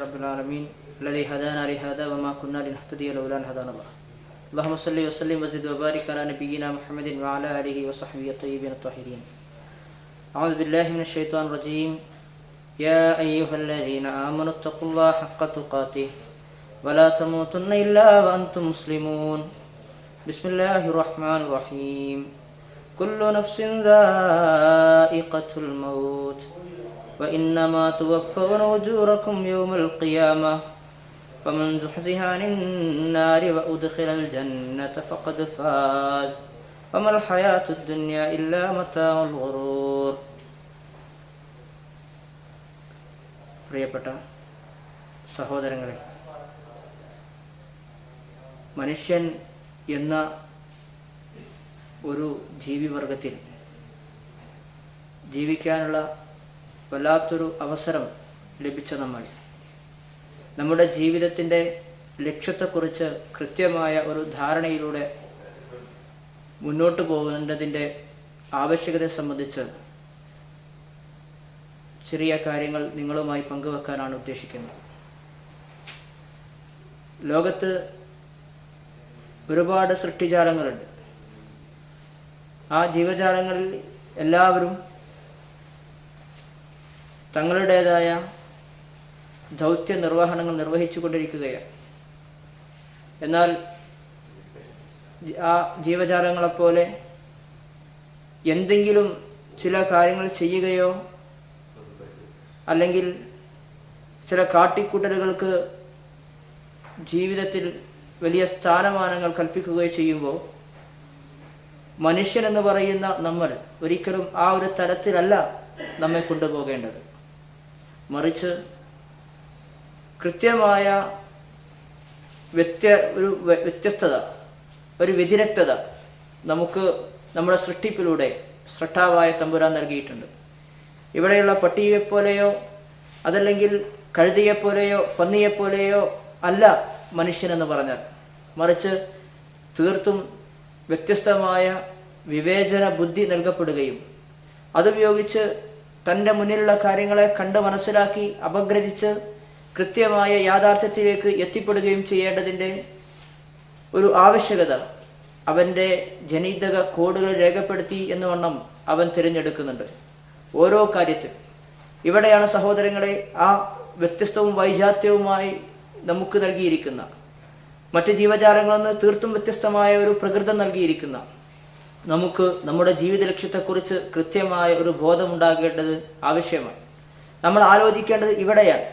رب العالمين الذي هدانا لهذا وما كنا لنهتدي لولا أن هدانا الله. اللهم صل وسلم وزد وبارك على نبينا محمد وعلى آله وصحبه الطيبين الطاهرين. أعوذ بالله من الشيطان الرجيم. يا أيها الذين آمنوا اتقوا الله حق تقاته ولا تموتن إلا وأنتم مسلمون. بسم الله الرحمن الرحيم. كل نفس ذائقة الموت وإنما توفون أجوركم يوم القيامة فمن زحزح عن النار وأدخل الجنة فقد فاز وما الحياة الدنيا إلا متاع الغرور. പ്രിയപ്പെട്ട സഹോദരങ്ങളെ, മനുഷ്യൻ എന്ന ഒരു ജീവിവർഗത്തിൽ ജീവിക്കാനുള്ള വല്ലാത്തൊരു അവസരം ലഭിച്ച നമ്മുടെ ജീവിതത്തിൻ്റെ ലക്ഷ്യത്തെക്കുറിച്ച് കൃത്യമായ ഒരു ധാരണയിലൂടെ മുന്നോട്ട് പോകുന്നതിൻ്റെ ആവശ്യകതയെ സംബന്ധിച്ച് ചെറിയ കാര്യങ്ങൾ നിങ്ങളുമായി പങ്കുവെക്കാനാണ് ഉദ്ദേശിക്കുന്നത്. ലോകത്ത് ഒരുപാട് സൃഷ്ടിജാലങ്ങളുണ്ട്. ആ ജീവജാലങ്ങളിൽ എല്ലാവരും തങ്ങളുടേതായ ദൗത്യ നിർവഹണങ്ങൾ നിർവഹിച്ചു കൊണ്ടിരിക്കുകയാണ്. എന്നാൽ ആ ജീവജാലങ്ങളെപ്പോലെ എന്തെങ്കിലും ചില കാര്യങ്ങൾ ചെയ്യുകയോ അല്ലെങ്കിൽ ചില കാട്ടിക്കൂട്ടലുകൾക്ക് ജീവിതത്തിൽ വലിയ സ്ഥാനമാനങ്ങൾ കൽപ്പിക്കുകയോ ചെയ്യുമ്പോൾ മനുഷ്യൻ എന്ന് പറയുന്ന നമ്മൾ ഒരിക്കലും ആ ഒരു തരത്തിലല്ല നമ്മെ കൊണ്ടുപോകേണ്ടത്. മറിച്ച് കൃത്യമായ ഒരു വ്യത്യസ്തത, ഒരു വ്യതിരക്തത നമുക്ക് നമ്മുടെ സൃഷ്ടിപ്പിലൂടെ സ്രഷ്ടാവായ തമ്പുരാൻ നൽകിയിട്ടുണ്ട്. ഇവിടെയുള്ള പട്ടിയെപ്പോലെയോ അതല്ലെങ്കിൽ കഴുതിയെപ്പോലെയോ പന്നിയെപ്പോലെയോ അല്ല മനുഷ്യനെന്ന് പറഞ്ഞാൽ, മറിച്ച് തീർത്തും വ്യത്യസ്തമായ വിവേചന ബുദ്ധി നൽകപ്പെടുകയും അതുപയോഗിച്ച് തൻ്റെ മുന്നിലുള്ള കാര്യങ്ങളെ കണ്ട് മനസ്സിലാക്കി അപഗ്രഥിച്ച് കൃത്യമായ യാഥാർത്ഥ്യത്തിലേക്ക് എത്തിപ്പെടുകയും ചെയ്യേണ്ടതിൻ്റെ ഒരു ആവശ്യകത അവൻ്റെ ജനിതക കോഡുകൾ രേഖപ്പെടുത്തി എന്ന് വണ്ണം അവൻ തിരഞ്ഞെടുക്കുന്നുണ്ട് ഓരോ കാര്യത്തിൽ. ഇവിടെയാണ് സഹോദരങ്ങളെ ആ വ്യത്യസ്തവും വൈജാത്യവുമായി നമുക്ക് നൽകിയിരിക്കുന്ന, മറ്റ് ജീവജാലങ്ങളിൽ നിന്ന് തീർത്തും വ്യത്യസ്തമായ ഒരു പ്രകൃതം നൽകിയിരിക്കുന്ന നമുക്ക് നമ്മുടെ ജീവിത ലക്ഷ്യത്തെക്കുറിച്ച് കൃത്യമായ ഒരു ബോധമുണ്ടാകേണ്ടത് ആവശ്യമാണ്. നമ്മൾ ആലോചിക്കേണ്ടത് ഇവിടെയാണ്.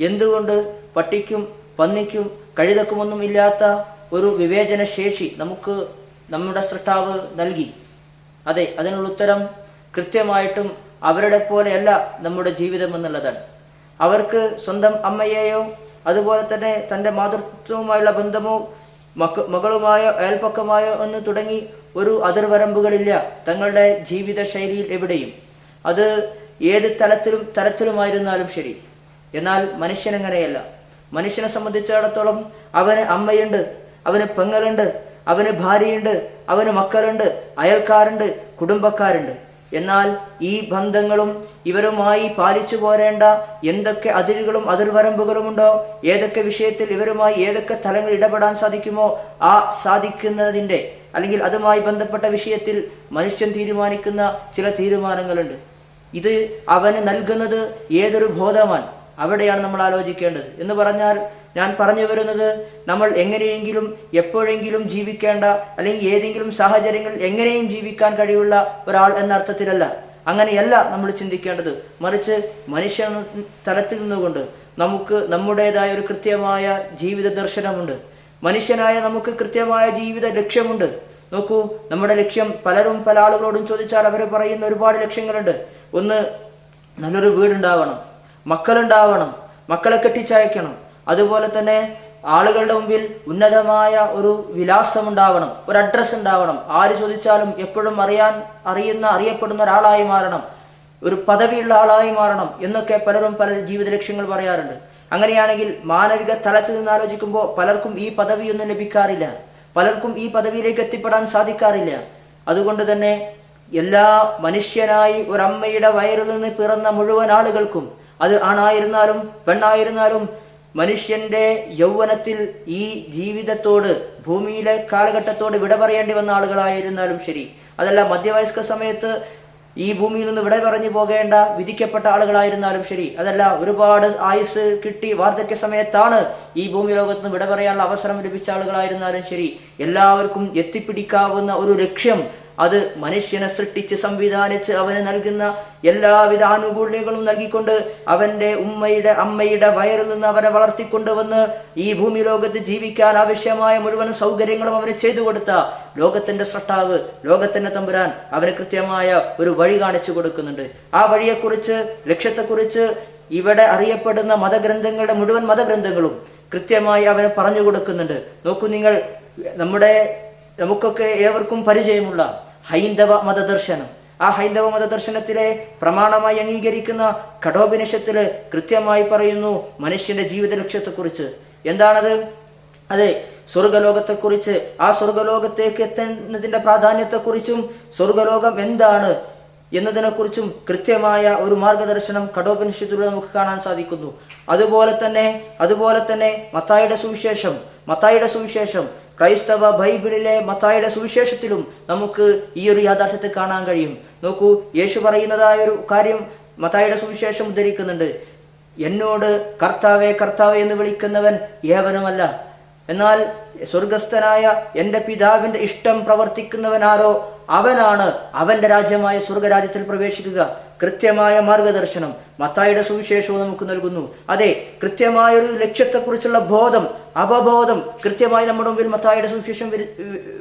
എന്തുകൊണ്ട് പട്ടിക്കും പന്നിക്കും കഴുതക്കുമൊന്നും ഇല്ലാത്ത ഒരു വിവേചന ശേഷി നമുക്ക് നമ്മുടെ സൃഷ്ടാവ് നൽകി? അതെ, അതിനുള്ള ഉത്തരം കൃത്യമായിട്ടും അവരുടെ പോലെയല്ല നമ്മുടെ ജീവിതം എന്നുള്ളതാണ്. അവർക്ക് സ്വന്തം അമ്മയെയോ അതുപോലെ തന്നെ തൻ്റെ മാതൃത്വവുമായുള്ള ബന്ധമോ മകളുമായോ അയൽപ്പക്കമായോ എന്ന് തുടങ്ങി ഒരു അതിർവരമ്പുകളില്ല തങ്ങളുടെ ജീവിത ശൈലിയിൽ എവിടെയും. അത് ഏത് തലത്തിലുമായിരുന്നാലും ശരി. എന്നാൽ മനുഷ്യനങ്ങനെയല്ല. മനുഷ്യനെ സംബന്ധിച്ചിടത്തോളം അവന് അമ്മയുണ്ട്, അവന് പെങ്ങളുണ്ട്, അവന് ഭാര്യയുണ്ട്, അവന് മക്കളുണ്ട്, അയൽക്കാരുണ്ട്, കുടുംബക്കാരുണ്ട്. എന്നാൽ ഈ ബന്ധങ്ങളും ഇവരുമായി പാലിച്ചു പോരേണ്ട എന്തൊക്കെ അതിരുകളും അതിർവരമ്പുകളുമുണ്ടോ, ഏതൊക്കെ വിഷയത്തിൽ ഇവരുമായി ഏതൊക്കെ തലങ്ങൾ ഇടപെടാൻ സാധിക്കുമോ ആ സാധിക്കുന്നതിൻ്റെ അല്ലെങ്കിൽ അതുമായി ബന്ധപ്പെട്ട വിഷയത്തിൽ മനുഷ്യൻ തീരുമാനിക്കുന്ന ചില തീരുമാനങ്ങളുണ്ട്. ഇത് അവന് നൽകുന്നത് ഏതൊരു ബോധമാണ്? അവിടെയാണ് നമ്മൾ ആലോചിക്കേണ്ടത്. എന്ന് പറഞ്ഞാൽ ഞാൻ പറഞ്ഞു വരുന്നത്, നമ്മൾ എങ്ങനെയെങ്കിലും എപ്പോഴെങ്കിലും ജീവിക്കേണ്ട അല്ലെങ്കിൽ ഏതെങ്കിലും സാഹചര്യങ്ങളിൽ എങ്ങനെയും ജീവിക്കാൻ കഴിവുള്ള ഒരാൾ എന്ന അർത്ഥത്തിലല്ല. അങ്ങനെയല്ല നമ്മൾ ചിന്തിക്കേണ്ടത്. മറിച്ച് മനുഷ്യ തലത്തിൽ നിന്നുകൊണ്ട് നമുക്ക് നമ്മുടേതായ ഒരു കൃത്യമായ ജീവിത ദർശനമുണ്ട്. മനുഷ്യനായ നമുക്ക് കൃത്യമായ ജീവിത ലക്ഷ്യമുണ്ട്. നോക്കൂ, നമ്മുടെ ലക്ഷ്യം പല ആളുകളോടും ചോദിച്ചാൽ അവർ പറയുന്ന ഒരുപാട് ലക്ഷ്യങ്ങളുണ്ട്. ഒന്ന്, നല്ലൊരു വീടുണ്ടാവണം, മക്കളുണ്ടാവണം, മക്കളെ കെട്ടിച്ചയക്കണം, അതുപോലെ തന്നെ ആളുകളുടെ മുമ്പിൽ ഉന്നതമായ ഒരു വിലാസം ഉണ്ടാവണം, ഒരു അഡ്രസ് ഉണ്ടാവണം, ആര് ചോദിച്ചാലും എപ്പോഴും അറിയപ്പെടുന്ന ഒരാളായി മാറണം, ഒരു പദവിയുള്ള ആളായി മാറണം എന്നൊക്കെ പല ജീവിത ലക്ഷ്യങ്ങൾ പറയാറുണ്ട്. അങ്ങനെയാണെങ്കിൽ മാനവിക തലത്തിൽ നിന്ന് ആലോചിക്കുമ്പോൾ പലർക്കും ഈ പദവിയൊന്നും ലഭിക്കാറില്ല, പലർക്കും ഈ പദവിയിലേക്ക് എത്തിപ്പെടാൻ സാധിക്കാറില്ല. അതുകൊണ്ട് തന്നെ എല്ലാ മനുഷ്യനായി ഒരമ്മയുടെ വയറിൽ നിന്ന് പിറന്ന മുഴുവൻ ആളുകൾക്കും, അത് ആണായിരുന്നാലും പെണ്ണായിരുന്നാലും മനുഷ്യന്റെ യൗവനത്തിൽ ഈ ജീവിതത്തോട്, ഭൂമിയിലെ കാലഘട്ടത്തോട് വിട പറയേണ്ടി വന്ന ആളുകളായിരുന്നാലും ശരി, അതല്ല മധ്യവയസ്ക സമയത്ത് ഈ ഭൂമിയിൽ നിന്ന് വിട പറഞ്ഞു പോകേണ്ട വിധിക്കപ്പെട്ട ആളുകളായിരുന്നാലും ശരി, അതല്ല ഒരുപാട് ആയുസ് കിട്ടി വാർദ്ധക്യ സമയത്താണ് ഈ ഭൂമി ലോകത്ത് നിന്ന് വിട പറയാനുള്ള അവസരം ലഭിച്ച ആളുകളായിരുന്നാലും ശരി, എല്ലാവർക്കും എത്തിപ്പിടിക്കാവുന്ന ഒരു ലക്ഷ്യം, അത് മനുഷ്യനെ സൃഷ്ടിച്ച് സംവിധാനിച്ച് അവന് നൽകുന്ന എല്ലാവിധ ആനുകൂല്യങ്ങളും നൽകിക്കൊണ്ട് അവന്റെ അമ്മയുടെ വയറിൽ നിന്ന് അവനെ വളർത്തിക്കൊണ്ടുവന്ന് ഈ ഭൂമി ലോകത്ത് ജീവിക്കാൻ ആവശ്യമായ മുഴുവൻ സൗകര്യങ്ങളും അവന് ചെയ്തു കൊടുത്ത ലോകത്തിന്റെ സൃഷ്ടാവ്, ലോകത്തിന്റെ തമ്പുരാൻ അവന് കൃത്യമായ ഒരു വഴി കാണിച്ചു കൊടുക്കുന്നുണ്ട്. ആ വഴിയെക്കുറിച്ച്, ലക്ഷ്യത്തെക്കുറിച്ച് ഇവിടെ അറിയപ്പെടുന്ന മതഗ്രന്ഥങ്ങളുടെ മുഴുവൻ മതഗ്രന്ഥങ്ങളും കൃത്യമായി അവന് പറഞ്ഞു കൊടുക്കുന്നുണ്ട്. നോക്കൂ നിങ്ങൾ, നമുക്കൊക്കെ ഏവർക്കും പരിചയമുള്ള ഹൈന്ദവ മതദർശനം, ആ ഹൈന്ദവ മതദർശനത്തിലെ പ്രമാണമായി അംഗീകരിക്കുന്ന കഠോപനിഷത്തില് കൃത്യമായി പറയുന്നു മനുഷ്യന്റെ ജീവിത ലക്ഷ്യത്തെക്കുറിച്ച്. എന്താണത്? അതെ, സ്വർഗലോകത്തെക്കുറിച്ച്, ആ സ്വർഗലോകത്തേക്ക് എത്തുന്നതിന്റെ പ്രാധാന്യത്തെക്കുറിച്ചും സ്വർഗലോകം എന്താണ് എന്നതിനെക്കുറിച്ചും കൃത്യമായ ഒരു മാർഗദർശനം കഠോപനിഷത്തിലൂടെ നമുക്ക് കാണാൻ സാധിക്കുന്നു. അതുപോലെ തന്നെ മത്തായിയുടെ സുവിശേഷം ക്രൈസ്തവ ബൈബിളിലെ മത്തായിയുടെ സുവിശേഷത്തിലും നമുക്ക് ഈ ഒരു യാഥാർത്ഥ്യത്തെ കാണാൻ കഴിയും. നോക്കൂ, യേശു പറയുന്നതായ ഒരു കാര്യം മത്തായിയുടെ സുവിശേഷം ഉദ്ധരിക്കുന്നുണ്ട്. എന്നോട് കർത്താവേ കർത്താവേ എന്ന് വിളിക്കുന്നവൻ ഏവനുമല്ല, എന്നാൽ സ്വർഗസ്ഥനായ എന്റെ പിതാവിന്റെ ഇഷ്ടം പ്രവർത്തിക്കുന്നവൻ ആരോ അവനാണ് അവന്റെ രാജ്യമായ സ്വർഗരാജ്യത്തിൽ പ്രവേശിക്കുക. കൃത്യമായ മാർഗദർശനം മത്തായിയുടെ സുവിശേഷവും നമുക്ക് നൽകുന്നു. അതെ, കൃത്യമായ ഒരു ലക്ഷ്യത്തെക്കുറിച്ചുള്ള അവബോധം കൃത്യമായി നമ്മുടെ മുമ്പിൽ മത്തായിയുടെ സുവിശേഷം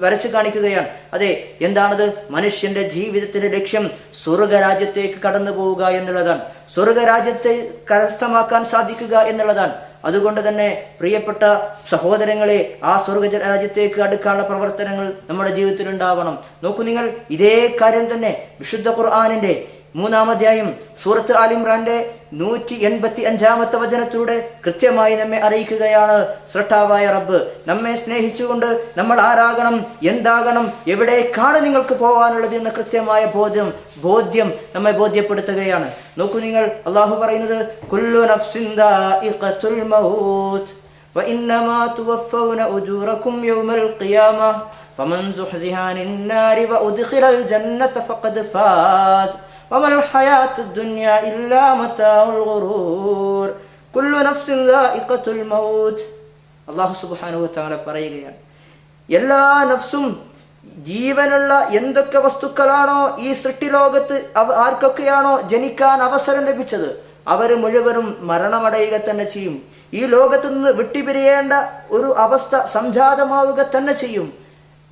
വരച്ചു കാണിക്കുകയാണ്. അതെ, എന്താണത്? മനുഷ്യന്റെ ജീവിതത്തിന്റെ ലക്ഷ്യം സ്വർഗരാജ്യത്തേക്ക് കടന്നു പോവുക എന്നുള്ളതാണ്, സ്വർഗരാജ്യത്തെ കരസ്ഥമാക്കാൻ സാധിക്കുക എന്നുള്ളതാണ്. അതുകൊണ്ട് തന്നെ പ്രിയപ്പെട്ട സഹോദരങ്ങളെ, ആ സ്വർഗരാജ്യത്തേക്ക് അടുക്കാനുള്ള പ്രവർത്തനങ്ങൾ നമ്മുടെ ജീവിതത്തിൽ ഉണ്ടാവണം. നോക്കൂ നിങ്ങൾ, ഇതേ കാര്യം തന്നെ വിശുദ്ധ ഖുർആനിന്റെ 3-ാം അധ്യായം സൂറത്ത് ആൽ ഇംറാന്റെ 185-ാമത്തെ വചനത്തിലൂടെ കൃത്യമായി നമ്മെ അറിയിക്കുകയാണ്. സൃഷ്ടാവായ റബ്ബ് നമ്മെ സ്നേഹിച്ചുകൊണ്ട് നമ്മൾ ആരാകണം, എന്താകണം, എവിടേക്കാണ് നിങ്ങൾക്ക് പോകാനുള്ളത് എന്ന കൃത്യമായ ബോധ്യം നമ്മെ ബോധ്യപ്പെടുത്തുകയാണ്. നോക്കൂ നിങ്ങൾ, അള്ളാഹു പറയുന്നത് കുല്ലു നഫ്സിൻ ദാഇഖത്തുൽ മൗത്ത് വഇന്നമാ തുവഫൗന ഉജൂറകും യൗമൽ ഖിയാമഹ് ഫമൻ സുഹ്സിഹ അനിന്നാരി വഉദ്ഖിലൽ ജന്നത ഫഖദ് ഫാസ് വമൽ ഹയാത്തുദ് ദുനിയ ഇല്ലാ മതാഉൽ ഗുറൂർ കുല്ലു നഫ്സിൻ ദാഇഖത്തുൽ മൗത്ത്. അല്ലാഹു സുബ്ഹാനഹു വ തആല പറയുകയാണ്, എല്ലാ നഫ്സും, ജീവനുള്ള എന്തൊക്കെ വസ്തുക്കളാണോ ഈ സൃഷ്ടിലോകത്ത് ആർക്കൊക്കെയാണോ ജനിക്കാൻ അവസരം ലഭിച്ചത് അവര് മുഴുവനും മരണമടയുക തന്നെ ചെയ്യും. ഈ ലോകത്ത് നിന്ന് വിട്ടുപിരിയേണ്ട ഒരു അവസ്ഥ സംജാതമാവുക തന്നെ ചെയ്യും.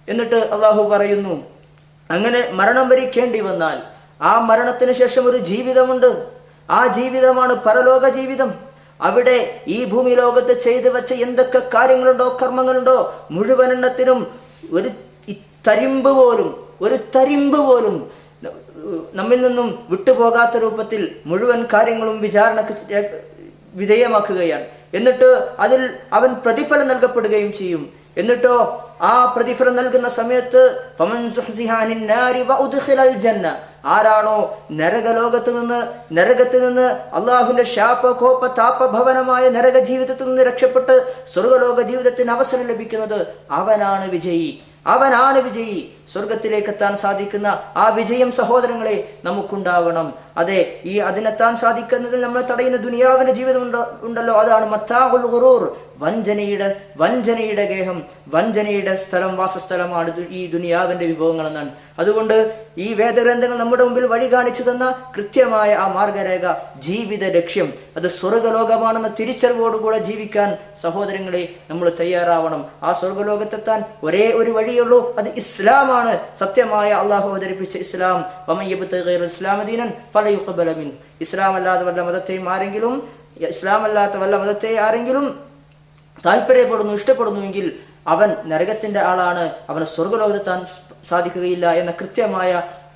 എന്നിട്ട് അള്ളാഹു പറയുന്നു, അങ്ങനെ മരണം വരിക്കേണ്ടി വന്നാൽ ആ മരണത്തിന് ശേഷം ഒരു ജീവിതമുണ്ട്. ആ ജീവിതമാണ് പരലോക ജീവിതം. അവിടെ ഈ ഭൂമി ലോകത്ത് ചെയ്തു വെച്ച എന്തൊക്കെ കാര്യങ്ങളുണ്ടോ, കർമ്മങ്ങളുണ്ടോ, മുഴുവൻ എണ്ണത്തിനും ഒരു തരിമ്പ് പോലും നമ്മിൽ നിന്നും വിട്ടുപോകാത്ത രൂപത്തിൽ മുഴുവൻ കാര്യങ്ങളും വിചാരണക്ക് വിധേയമാക്കുകയാണ്. എന്നിട്ട് അതിൽ അവൻ പ്രതിഫലം നൽകപ്പെടുകയും ചെയ്യും. എന്നിട്ടോ ആ പ്രതിഫലം നൽകുന്ന സമയത്ത് ആരാണോ നരകത്തിൽ നിന്ന് അള്ളാഹുവിന്റെ ശാപകോപ താപഭവനമായ നരക ജീവിതത്തിൽ നിന്ന് രക്ഷപ്പെട്ട് സ്വർഗലോക ജീവിതത്തിന് അവസരം ലഭിക്കുന്നത് അവനാണ് വിജയി. സ്വർഗത്തിലേക്ക് എത്താൻ സാധിക്കുന്ന ആ വിജയം സഹോദരങ്ങളെ നമുക്കുണ്ടാവണം. അതെ, ഈ അതിനെത്താൻ സാധിക്കുന്നതിൽ നമ്മൾ തടയുന്ന ദുനിയാവിന്റെ ജീവിതം ഉണ്ടല്ലോ, അതാണ് മത്താഉൽ ഗുറൂർ, വഞ്ചനയുടെ ഗേഹം, വഞ്ചനയുടെ വാസസ്ഥലമാണ് ഈ ദുനിയാവിന്റെ വിഭവങ്ങൾ എന്നാണ്. അതുകൊണ്ട് ഈ വേദഗ്രന്ഥങ്ങൾ നമ്മുടെ മുമ്പിൽ വഴി കാണിച്ചു തന്ന കൃത്യമായ ആ മാർഗരേഖ, ജീവിത ലക്ഷ്യം അത് സ്വർഗലോകമാണെന്ന തിരിച്ചറിവോടുകൂടെ ജീവിക്കാൻ സഹോദരങ്ങളെ നമ്മൾ തയ്യാറാവണം. ആ സ്വർഗലോകത്തെത്താൻ ഒരേ ഒരു വഴിയുള്ളൂ, അത് ഇസ്ലാമാണ്. സത്യമായ അള്ളാഹു അവതരിപ്പിച്ച ഇസ്ലാം. ഇസ്ലാം അല്ലാത്ത വല്ല മതത്തെ ആരെങ്കിലും താല്പര്യപ്പെടുന്നു, ഇഷ്ടപ്പെടുന്നുവെങ്കിൽ അവൻ നരകത്തിന്റെ ആളാണ്, അവന് സ്വർഗലോകത്തെത്താൻ സാധിക്കുകയില്ല എന്ന കൃത്യമായ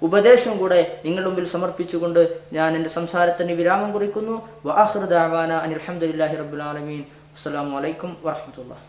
ഉപദേശം കൂടെ നിങ്ങളുടെ മുമ്പിൽ സമർപ്പിച്ചുകൊണ്ട് ഞാൻ എന്റെ സംസാരത്തിന് വിരാമം കുറിക്കുന്നു. വആഖിറു ദഅവാന അനിൽ ഹംദുലില്ലാഹി റബ്ബിൽ ആലമീൻ. അസ്സലാമു അലൈക്കും വറഹ്മത്തുള്ളാഹി.